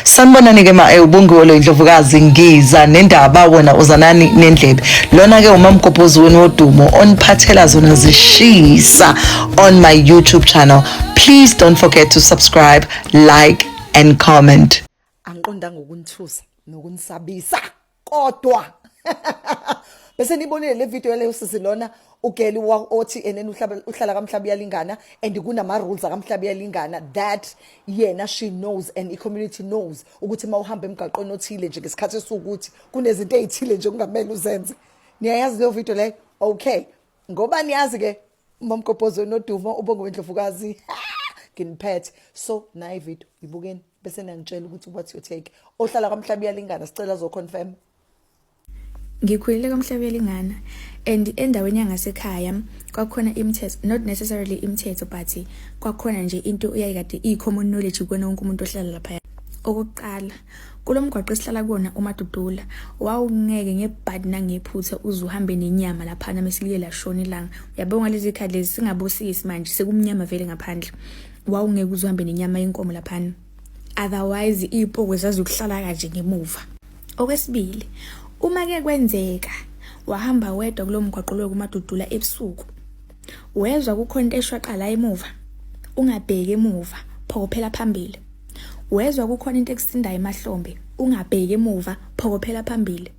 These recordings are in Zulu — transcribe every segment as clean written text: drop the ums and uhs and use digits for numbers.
Sanibonani ke ubungulo Indlovukazi Ngiza nendaba wona uzanani nendlebe. Lona ke umamgobhozi wenu wodumo oniphathela zona zishisa on my YouTube channel. Please don't forget to subscribe, like and comment. Angiqondanga ukunithusa nokunisabisa kodwa bese nibonile le video leyo sisilona ugeli othi enene uhlala kaMhlabi yalingana and kunama rules akaMhlabi yalingana that yena she knows and community knows ukuthi mawuhamba emgaqweni othile nje ngesikhathi esukuthi kunezinto ezithile nje kungamele uzenze. Niyayazi leyo video leyo? Okay, ngoba niyazi ke umamgobhozi nodumo ubongo Ndlovukazi nginiphethe. So nayi video ibukeni bese nangitshela ukuthi what you take. Ohlala kaMhlabi yalingana sicela zo confirm. Ngikhulile kaMhlabi yalingana and endaweni yangasekhaya kwakhona imithetho, not necessarily imithetho but kwakhona nje into eyayikade i-common knowledge kuwona wonke umuntu ohlala lapha. Okokuqala kulomgwaqo esihlala kuona uMadudula wawungeke ngebhadi nangephutha uzuhambe nenyama lapha mesilike lashona ilanga. Uyabonga lezi khadi lezi singabosisi manje sekumnyama vele ngaphandle. Wawungeke uzuhambe nenyama yenkomo lapha. Otherwise ipoko zazokuhlala kanje ngemuva. Okwesibili, uma ke kwenzeka wahamba wedwa kulomgwaqo lo kuMadudula ebusuku, wezwa kukhona into eshwaqala emuva, ungabheke emuva, phokophela phambili. Wezwa kukhona into ekusindayo emahlombe, ungabheke emuva, phokophela phambili.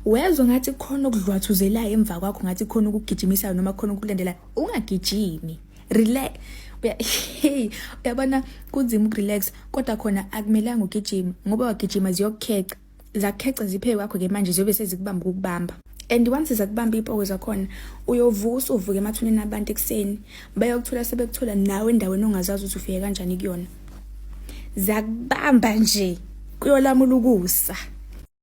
Wezwa ngathi kukhona okudlwathuzelayo emva kwakho, ngathi kukhona ukugijimisa noma kukhona ukulandela, ungagijimi. Relax. Uyabona kunzima ukurelax kodwa khona akumelanga ugijima ngoba wagijima ziyokukheca. Zakheca ziphe kwakho ke manje ziyobe sezikubamba ukubamba. And once zakubamba ipoko zakhona uyovuka uvuke emathuneni abantu ekseni bayokuthola sebekuthola nawe endaweni ongazazi ukuthi ufike kanjani kuyona. Zakubamba nje kuyolamula ukusa.